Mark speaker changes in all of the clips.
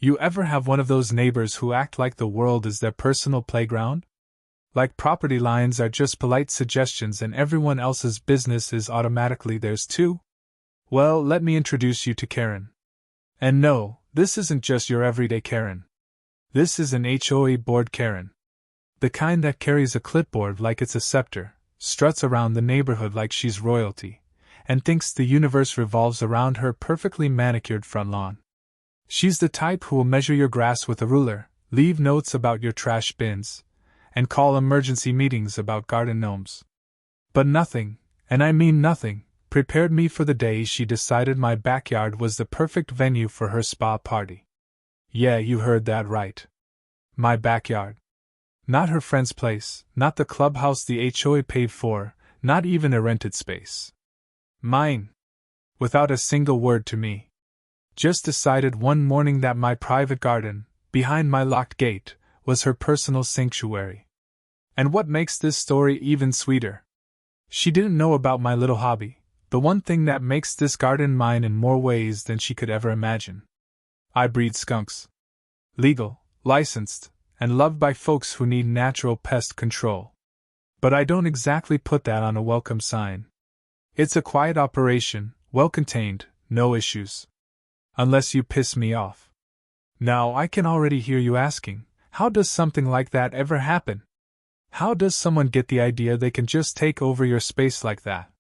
Speaker 1: You ever have one of those neighbors who act like the world is their personal playground? Like property lines are just polite suggestions and everyone else's business is automatically theirs too? Well, let me introduce you to Karen. And no, this isn't just your everyday Karen. This is an HOA board Karen. The kind that carries a clipboard like it's a scepter, struts around the neighborhood like she's royalty, and thinks the universe revolves around her perfectly manicured front lawn. She's the type who will measure your grass with a ruler, leave notes about your trash bins, and call emergency meetings about garden gnomes. But nothing, and I mean nothing, prepared me for the day she decided my backyard was the perfect venue for her spa party. Yeah, you heard that right. My backyard. Not her friend's place, not the clubhouse the HOA paid for, not even a rented space. Mine. Without a single word to me. Just decided one morning that my private garden, behind my locked gate, was her personal sanctuary. And what makes this story even sweeter? She didn't know about my little hobby, the one thing that makes this garden mine in more ways than she could ever imagine. I breed skunks. Legal, licensed, and loved by folks who need natural pest control. But I don't exactly put that on a welcome sign. It's a quiet operation, well contained, no issues. Unless you piss me off. Now I can already hear you asking, how does something like that ever happen? How does someone get the idea they can just take over your space like that?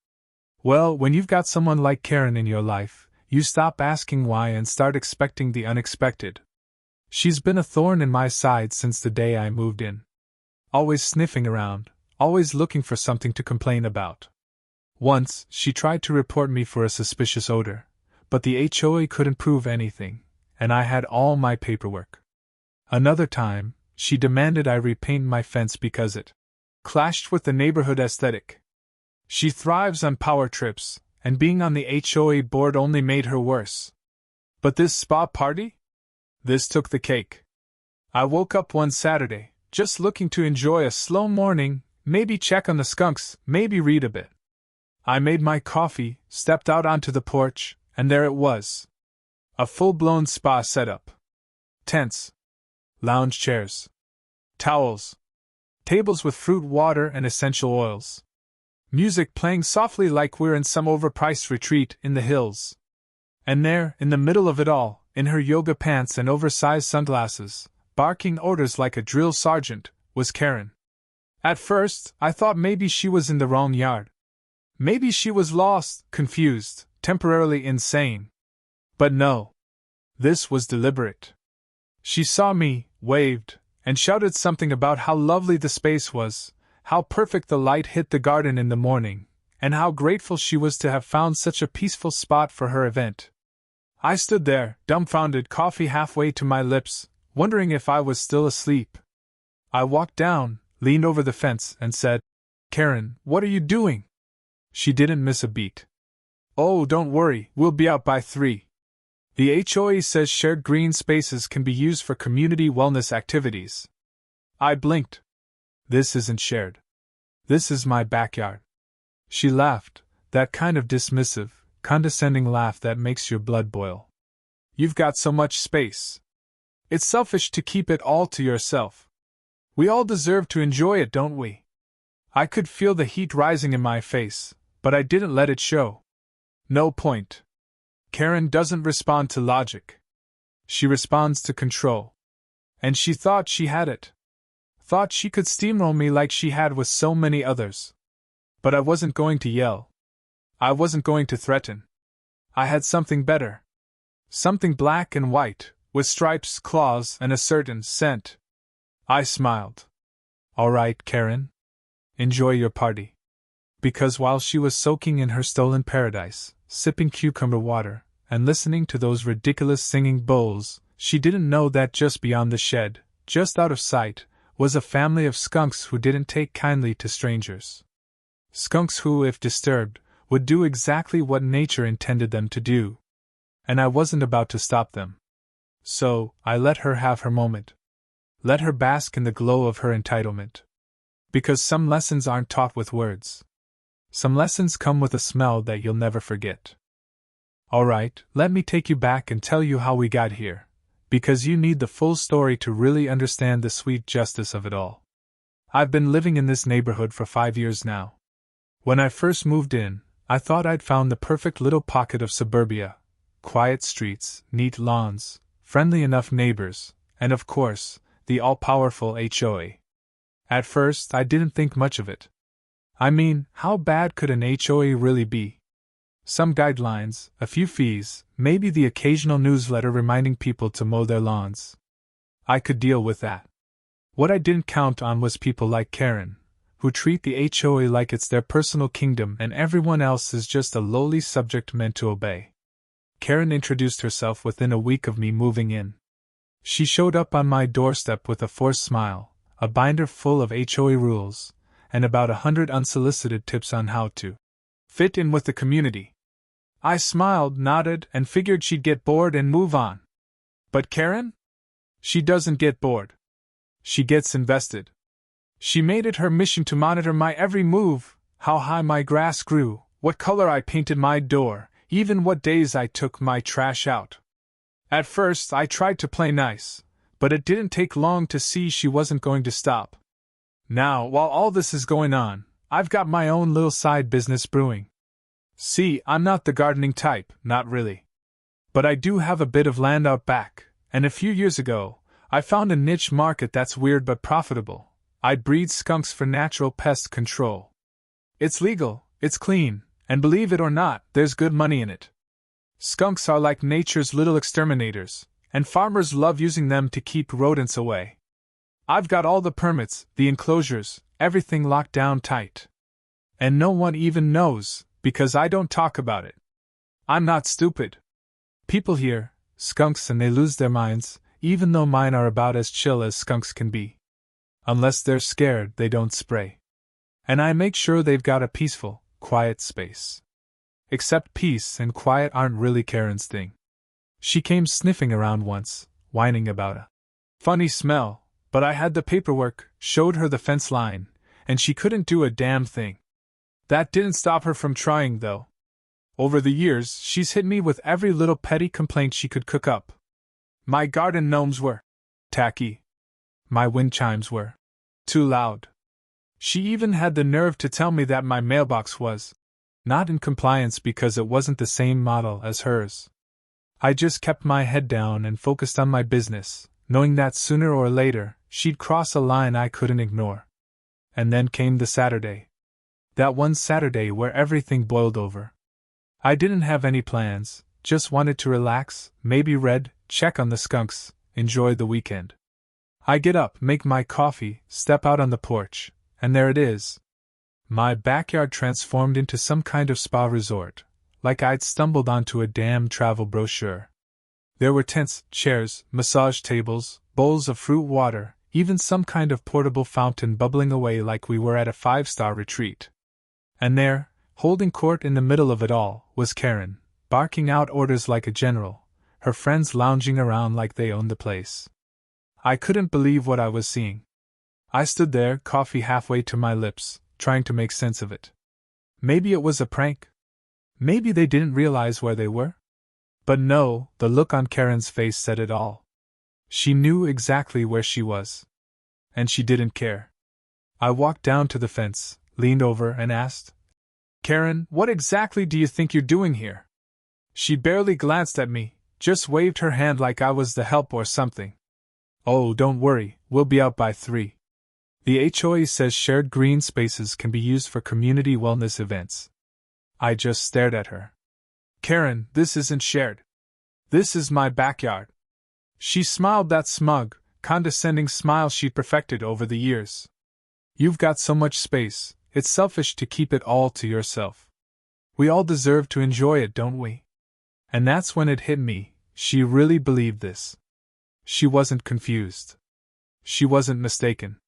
Speaker 1: Well, when you've got someone like Karen in your life, you stop asking why and start expecting the unexpected. She's been a thorn in my side since the day I moved in. Always sniffing around, always looking for something to complain about. Once, she tried to report me for a suspicious odor, but the HOA couldn't prove anything, and I had all my paperwork. Another time, she demanded I repaint my fence because it clashed with the neighborhood aesthetic. She thrives on power trips, and being on the HOA board only made her worse. But this spa party? This took the cake. I woke up one Saturday, just looking to enjoy a slow morning, maybe check on the skunks, maybe read a bit. I made my coffee, stepped out onto the porch, and there it was. A full-blown spa setup. Tents. Lounge chairs. Towels. Tables with fruit water and essential oils. Music playing softly like we're in some overpriced retreat in the hills. And there, in the middle of it all, in her yoga pants and oversized sunglasses, barking orders like a drill sergeant, was Karen. At first, I thought maybe she was in the wrong yard. Maybe she was lost, confused, temporarily insane. But no. This was deliberate. She saw me, waved, and shouted something about how lovely the space was, how perfect the light hit the garden in the morning, and how grateful she was to have found such a peaceful spot for her event. I stood there, dumbfounded, coffee halfway to my lips, wondering if I was still asleep. I walked down, leaned over the fence, and said, "Karen, what are you doing?" She didn't miss a beat. "Oh, don't worry, we'll be out by 3. The HOA says shared green spaces can be used for community wellness activities." I blinked. "This isn't shared. This is my backyard." She laughed, that kind of dismissive, condescending laugh that makes your blood boil. "You've got so much space. It's selfish to keep it all to yourself. We all deserve to enjoy it, don't we?" I could feel the heat rising in my face, but I didn't let it show. No point. Karen doesn't respond to logic. She responds to control. And she thought she had it. Thought she could steamroll me like she had with so many others. But I wasn't going to yell. I wasn't going to threaten. I had something better. Something black and white, with stripes, claws, and a certain scent. I smiled. "All right, Karen. Enjoy your party." Because while she was soaking in her stolen paradise, sipping cucumber water, and listening to those ridiculous singing bulls, she didn't know that just beyond the shed, just out of sight, was a family of skunks who didn't take kindly to strangers. Skunks who, if disturbed, would do exactly what nature intended them to do. And I wasn't about to stop them. So, I let her have her moment. Let her bask in the glow of her entitlement. Because some lessons aren't taught with words. Some lessons come with a smell that you'll never forget. "All right, let me take you back and tell you how we got here," because you need the full story to really understand the sweet justice of it all. I've been living in this neighborhood for 5 years now. When I first moved in, I thought I'd found the perfect little pocket of suburbia: quiet streets, neat lawns, friendly enough neighbors, and of course, the all-powerful HOA. At first, I didn't think much of it. I mean, how bad could an HOA really be? Some guidelines, a few fees, maybe the occasional newsletter reminding people to mow their lawns. I could deal with that. What I didn't count on was people like Karen, who treat the HOA like it's their personal kingdom and everyone else is just a lowly subject meant to obey. Karen introduced herself within a week of me moving in. She showed up on my doorstep with a forced smile, a binder full of HOA rules, and about 100 unsolicited tips on how to fit in with the community. I smiled, nodded, and figured she'd get bored and move on. But Karen? She doesn't get bored. She gets invested. She made it her mission to monitor my every move, how high my grass grew, what color I painted my door, even what days I took my trash out. At first, I tried to play nice, but it didn't take long to see she wasn't going to stop. Now, while all this is going on, I've got my own little side business brewing. See, I'm not the gardening type, not really. But I do have a bit of land out back, and a few years ago, I found a niche market that's weird but profitable. I'd breed skunks for natural pest control. It's legal, it's clean, and believe it or not, there's good money in it. Skunks are like nature's little exterminators, and farmers love using them to keep rodents away. I've got all the permits, the enclosures, everything locked down tight. And no one even knows, because I don't talk about it. I'm not stupid. People hear skunks and they lose their minds, even though mine are about as chill as skunks can be. Unless they're scared, they don't spray. And I make sure they've got a peaceful, quiet space. Except peace and quiet aren't really Karen's thing. She came sniffing around once, whining about a funny smell, but I had the paperwork, showed her the fence line, and she couldn't do a damn thing. That didn't stop her from trying, though. Over the years, she's hit me with every little petty complaint she could cook up. My garden gnomes were tacky. My wind chimes were too loud. She even had the nerve to tell me that my mailbox was not in compliance because it wasn't the same model as hers. I just kept my head down and focused on my business, knowing that sooner or later, she'd cross a line I couldn't ignore. And then came the Saturday. That one Saturday where everything boiled over. I didn't have any plans, just wanted to relax, maybe read, check on the skunks, enjoy the weekend. I get up, make my coffee, step out on the porch, and there it is. My backyard transformed into some kind of spa resort, like I'd stumbled onto a damn travel brochure. There were tents, chairs, massage tables, bowls of fruit water, even some kind of portable fountain bubbling away like we were at a 5-star retreat. And there, holding court in the middle of it all, was Karen, barking out orders like a general, her friends lounging around like they owned the place. I couldn't believe what I was seeing. I stood there, coffee halfway to my lips, trying to make sense of it. Maybe it was a prank. Maybe they didn't realize where they were. But no, the look on Karen's face said it all. She knew exactly where she was. And she didn't care. I walked down to the fence, leaned over and asked, "Karen, what exactly do you think you're doing here?" She barely glanced at me, just waved her hand like I was the help or something. "Oh, don't worry, we'll be out by 3. The HOA says shared green spaces can be used for community wellness events." I just stared at her. "Karen, this isn't shared. This is my backyard." She smiled that smug, condescending smile she'd perfected over the years. "You've got so much space, it's selfish to keep it all to yourself. We all deserve to enjoy it, don't we?" And that's when it hit me, she really believed this. She wasn't confused. She wasn't mistaken.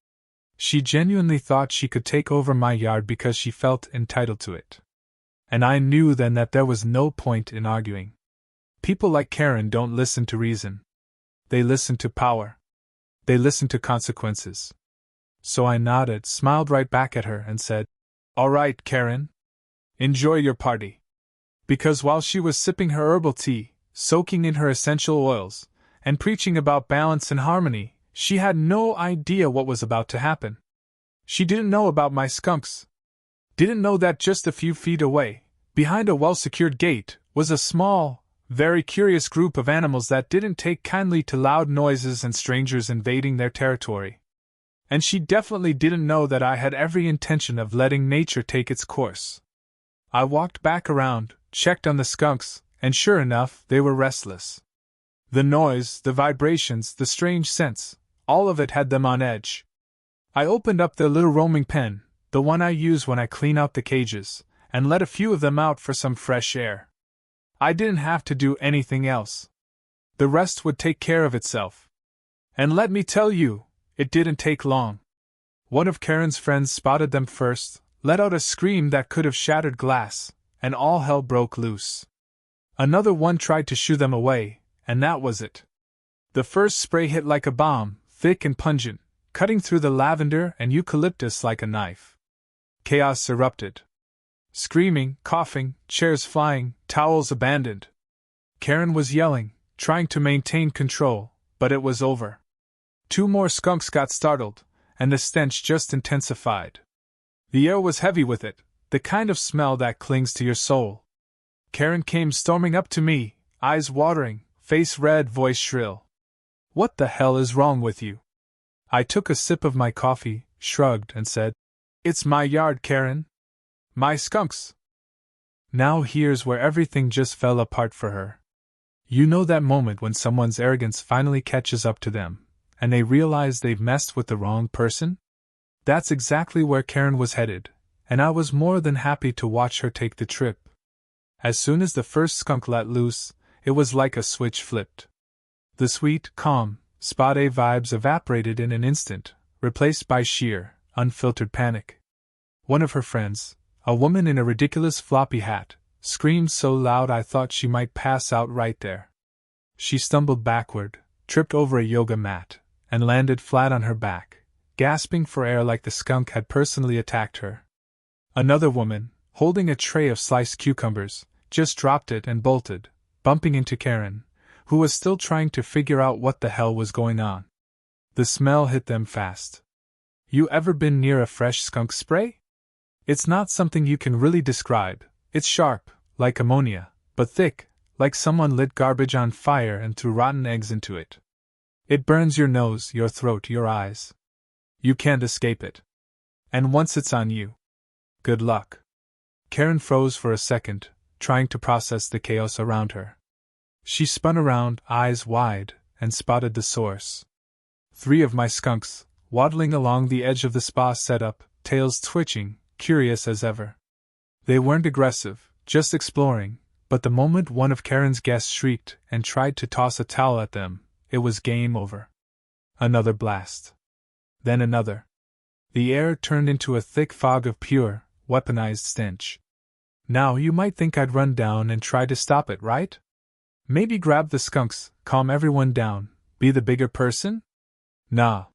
Speaker 1: She genuinely thought she could take over my yard because she felt entitled to it. And I knew then that there was no point in arguing. People like Karen don't listen to reason. They listen to power. They listen to consequences. So I nodded, smiled right back at her, and said, "All right, Karen. Enjoy your party." Because while she was sipping her herbal tea, soaking in her essential oils, and preaching about balance and harmony, she had no idea what was about to happen. She didn't know about my skunks. Didn't know that just a few feet away, behind a well-secured gate, was a small, very curious group of animals that didn't take kindly to loud noises and strangers invading their territory. And she definitely didn't know that I had every intention of letting nature take its course. I walked back around, checked on the skunks, and sure enough, they were restless. The noise, the vibrations, the strange scents, all of it had them on edge. I opened up their little roaming pen, the one I use when I clean out the cages, and let a few of them out for some fresh air. I didn't have to do anything else. The rest would take care of itself. And let me tell you, it didn't take long. One of Karen's friends spotted them first, let out a scream that could have shattered glass, and all hell broke loose. Another one tried to shoo them away, and that was it. The first spray hit like a bomb, thick and pungent, cutting through the lavender and eucalyptus like a knife. Chaos erupted. Screaming, coughing, chairs flying, towels abandoned. Karen was yelling, trying to maintain control, but it was over. 2 more skunks got startled, and the stench just intensified. The air was heavy with it, the kind of smell that clings to your soul. Karen came storming up to me, eyes watering, face red, voice shrill. "What the hell is wrong with you?" I took a sip of my coffee, shrugged, and said, "It's my yard, Karen. My skunks." Now here's where everything just fell apart for her. You know that moment when someone's arrogance finally catches up to them, and they realize they've messed with the wrong person? That's exactly where Karen was headed, and I was more than happy to watch her take the trip. As soon as the first skunk let loose, it was like a switch flipped. The sweet, calm, Spot A vibes evaporated in an instant, replaced by sheer, unfiltered panic. One of her friends, a woman in a ridiculous floppy hat, screamed so loud I thought she might pass out right there. She stumbled backward, tripped over a yoga mat, and landed flat on her back, gasping for air like the skunk had personally attacked her. Another woman, holding a tray of sliced cucumbers, just dropped it and bolted, bumping into Karen, who was still trying to figure out what the hell was going on. The smell hit them fast. You ever been near a fresh skunk spray? It's not something you can really describe. It's sharp, like ammonia, but thick, like someone lit garbage on fire and threw rotten eggs into it. It burns your nose, your throat, your eyes. You can't escape it. And once it's on you, good luck. Karen froze for a second, trying to process the chaos around her. She spun around, eyes wide, and spotted the source. 3 of my skunks, waddling along the edge of the spa setup, tails twitching, curious as ever. They weren't aggressive, just exploring, but the moment one of Karen's guests shrieked and tried to toss a towel at them, it was game over. Another blast. Then another. The air turned into a thick fog of pure, weaponized stench. Now you might think I'd run down and try to stop it, right? Maybe grab the skunks, calm everyone down, be the bigger person? Nah.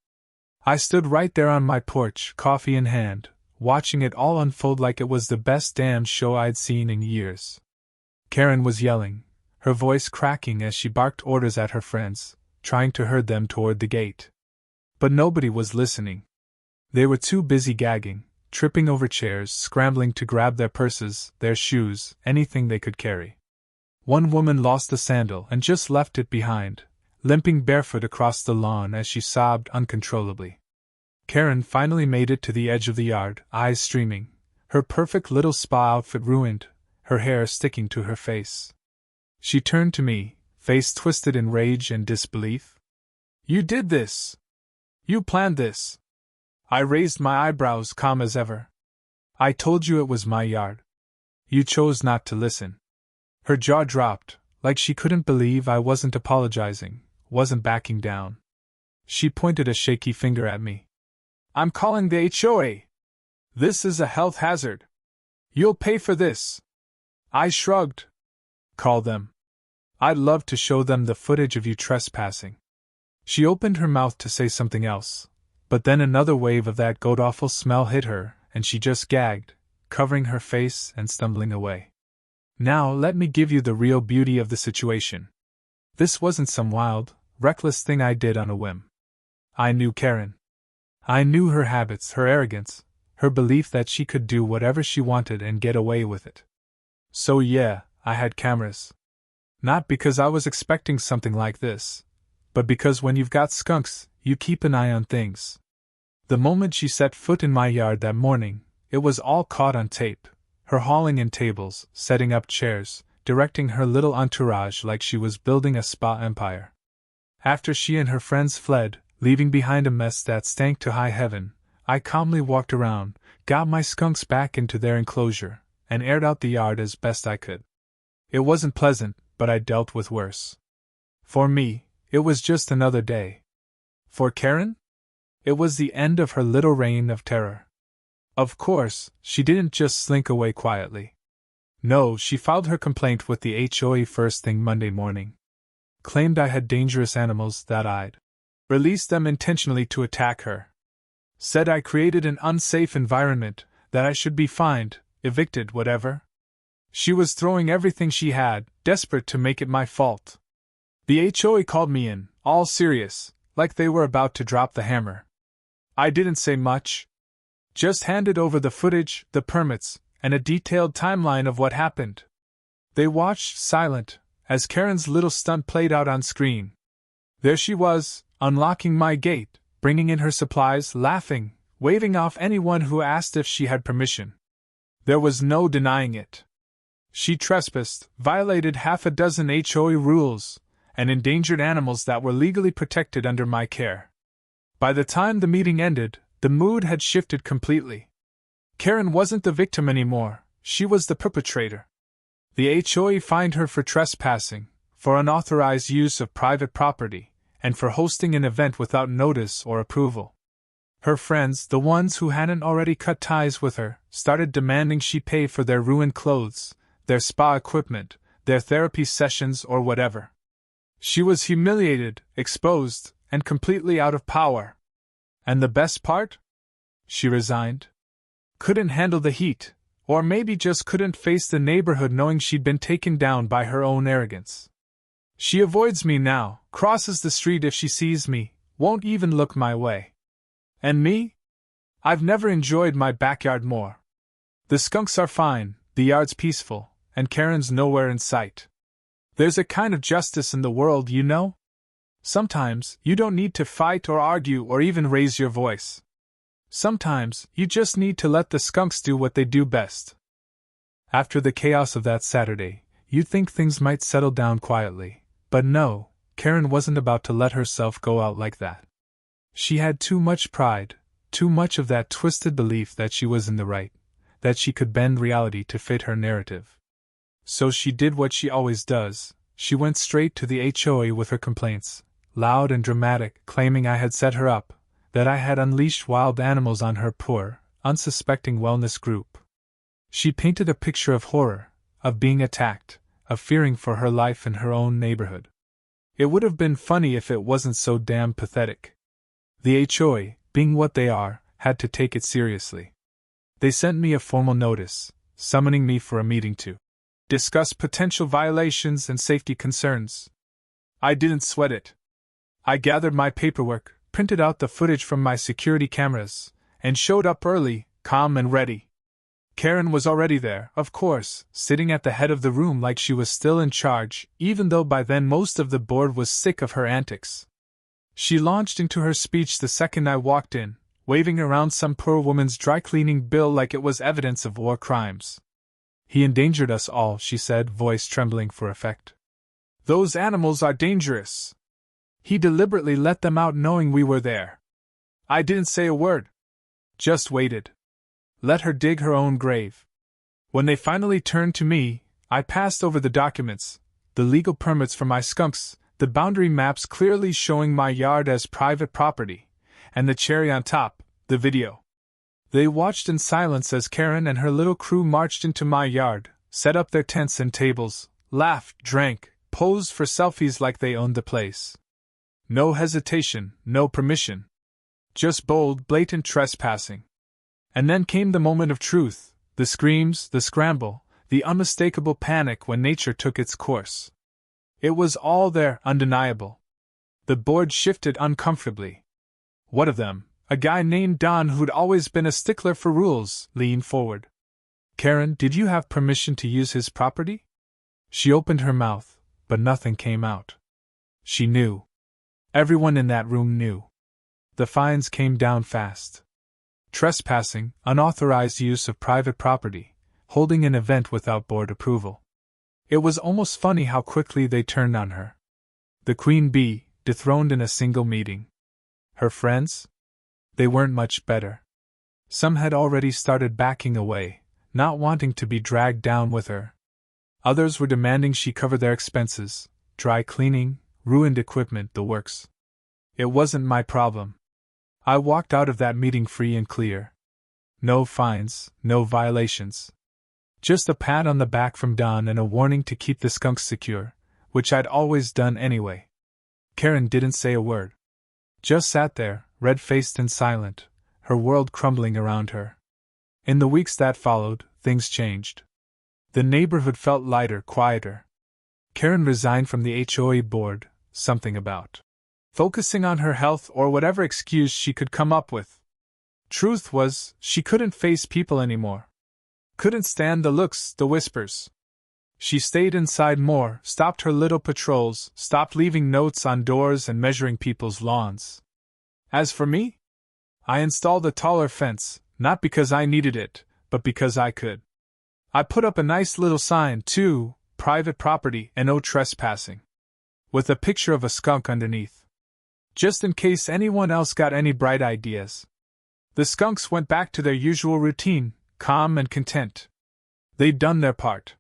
Speaker 1: I stood right there on my porch, coffee in hand, watching it all unfold like it was the best damn show I'd seen in years. Karen was yelling, her voice cracking as she barked orders at her friends, trying to herd them toward the gate. But nobody was listening. They were too busy gagging, tripping over chairs, scrambling to grab their purses, their shoes, anything they could carry. One woman lost a sandal and just left it behind, limping barefoot across the lawn as she sobbed uncontrollably. Karen finally made it to the edge of the yard, eyes streaming, her perfect little spa outfit ruined, her hair sticking to her face. She turned to me, face twisted in rage and disbelief. "You did this! You planned this!" I raised my eyebrows, calm as ever. "I told you it was my yard. You chose not to listen." Her jaw dropped, like she couldn't believe I wasn't apologizing, wasn't backing down. She pointed a shaky finger at me. "I'm calling the HOA. This is a health hazard. You'll pay for this." I shrugged. "Call them. I'd love to show them the footage of you trespassing." She opened her mouth to say something else, but then another wave of that god-awful smell hit her, and she just gagged, covering her face and stumbling away. Now let me give you the real beauty of the situation. This wasn't some wild, reckless thing I did on a whim. I knew Karen. I knew her habits, her arrogance, her belief that she could do whatever she wanted and get away with it. So yeah, I had cameras. Not because I was expecting something like this, but because when you've got skunks, you keep an eye on things. The moment she set foot in my yard that morning, it was all caught on tape, her hauling in tables, setting up chairs, directing her little entourage like she was building a spa empire. After she and her friends fled, leaving behind a mess that stank to high heaven, I calmly walked around, got my skunks back into their enclosure, and aired out the yard as best I could. It wasn't pleasant, but I dealt with worse. For me, it was just another day. For Karen? It was the end of her little reign of terror. Of course, she didn't just slink away quietly. No, she filed her complaint with the HOA first thing Monday morning. Claimed I had dangerous animals, that I'd released them intentionally to attack her. Said I created an unsafe environment, that I should be fined, evicted, whatever. She was throwing everything she had, desperate to make it my fault. The HOA called me in, all serious, like they were about to drop the hammer. I didn't say much. Just handed over the footage, the permits, and a detailed timeline of what happened. They watched, silent, as Karen's little stunt played out on screen. There she was, unlocking my gate, bringing in her supplies, laughing, waving off anyone who asked if she had permission. There was no denying it. She trespassed, violated half a dozen HOA rules, and endangered animals that were legally protected under my care. By the time the meeting ended, the mood had shifted completely. Karen wasn't the victim anymore, she was the perpetrator. The HOA fined her for trespassing, for unauthorized use of private property, and for hosting an event without notice or approval. Her friends, the ones who hadn't already cut ties with her, started demanding she pay for their ruined clothes, their spa equipment, their therapy sessions, or whatever. She was humiliated, exposed, and completely out of power. And the best part? She resigned. Couldn't handle the heat, or maybe just couldn't face the neighborhood knowing she'd been taken down by her own arrogance. She avoids me now, crosses the street if she sees me, won't even look my way. And me? I've never enjoyed my backyard more. The skunks are fine, the yard's peaceful, and Karen's nowhere in sight. There's a kind of justice in the world, you know? Sometimes, you don't need to fight or argue or even raise your voice. Sometimes, you just need to let the skunks do what they do best. After the chaos of that Saturday, you'd think things might settle down quietly, but no, Karen wasn't about to let herself go out like that. She had too much pride, too much of that twisted belief that she was in the right, that she could bend reality to fit her narrative. So she did what she always does, she went straight to the HOA with her complaints, loud and dramatic, claiming I had set her up, that I had unleashed wild animals on her poor, unsuspecting wellness group. She painted a picture of horror, of being attacked, of fearing for her life in her own neighborhood. It would have been funny if it wasn't so damn pathetic. The HOA, being what they are, had to take it seriously. They sent me a formal notice, summoning me for a meeting to discuss potential violations and safety concerns. I didn't sweat it. I gathered my paperwork, printed out the footage from my security cameras, and showed up early, calm and ready. Karen was already there, of course, sitting at the head of the room like she was still in charge, even though by then most of the board was sick of her antics. She launched into her speech the second I walked in, waving around some poor woman's dry-cleaning bill like it was evidence of war crimes. He endangered us all, she said, voice trembling for effect. Those animals are dangerous. He deliberately let them out knowing we were there. I didn't say a word. Just waited. Let her dig her own grave. When they finally turned to me, I passed over the documents, the legal permits for my skunks, the boundary maps clearly showing my yard as private property, and the cherry on top, the video. They watched in silence as Karen and her little crew marched into my yard, set up their tents and tables, laughed, drank, posed for selfies like they owned the place. No hesitation, no permission. Just bold, blatant trespassing. And then came the moment of truth, the screams, the scramble, the unmistakable panic when nature took its course. It was all there, undeniable. The board shifted uncomfortably. One of them, a guy named Don who'd always been a stickler for rules, leaned forward. Karen, did you have permission to use his property? She opened her mouth, but nothing came out. She knew. Everyone in that room knew. The fines came down fast. Trespassing, unauthorized use of private property, holding an event without board approval. It was almost funny how quickly they turned on her. The queen bee, dethroned in a single meeting. Her friends? They weren't much better. Some had already started backing away, not wanting to be dragged down with her. Others were demanding she cover their expenses, dry cleaning, ruined equipment, the works. It wasn't my problem. I walked out of that meeting free and clear. No fines, no violations. Just a pat on the back from Don and a warning to keep the skunks secure, which I'd always done anyway. Karen didn't say a word. Just sat there, red-faced and silent, her world crumbling around her. In the weeks that followed, things changed. The neighborhood felt lighter, quieter. Karen resigned from the HOA board, something about focusing on her health or whatever excuse she could come up with. Truth was, she couldn't face people anymore. Couldn't stand the looks, the whispers. She stayed inside more, stopped her little patrols, stopped leaving notes on doors and measuring people's lawns. As for me, I installed a taller fence, not because I needed it, but because I could. I put up a nice little sign, too, private property and no trespassing, with a picture of a skunk underneath. Just in case anyone else got any bright ideas. The skunks went back to their usual routine, calm and content. They'd done their part.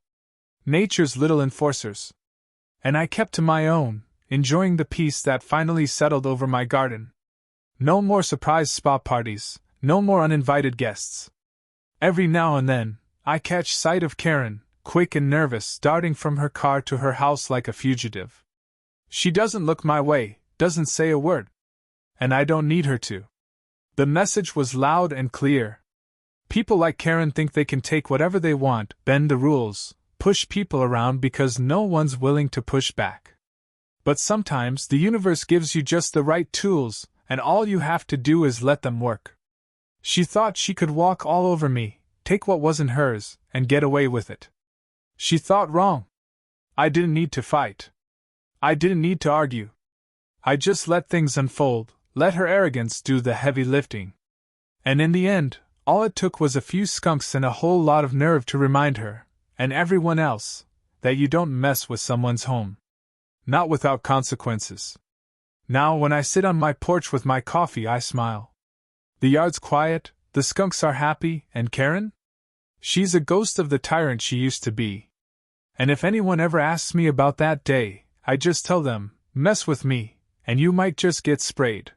Speaker 1: Nature's little enforcers. And I kept to my own, enjoying the peace that finally settled over my garden. No more surprise spa parties, no more uninvited guests. Every now and then, I catch sight of Karen, quick and nervous, darting from her car to her house like a fugitive. She doesn't look my way, doesn't say a word. And I don't need her to. The message was loud and clear. People like Karen think they can take whatever they want, bend the rules, push people around because no one's willing to push back. But sometimes the universe gives you just the right tools, and all you have to do is let them work. She thought she could walk all over me, take what wasn't hers, and get away with it. She thought wrong. I didn't need to fight. I didn't need to argue. I just let things unfold, let her arrogance do the heavy lifting. And in the end, all it took was a few skunks and a whole lot of nerve to remind her, and everyone else, that you don't mess with someone's home. Not without consequences. Now when I sit on my porch with my coffee I smile. The yard's quiet, the skunks are happy, and Karen? She's a ghost of the tyrant she used to be. And if anyone ever asks me about that day, I just tell them, mess with me, and you might just get sprayed.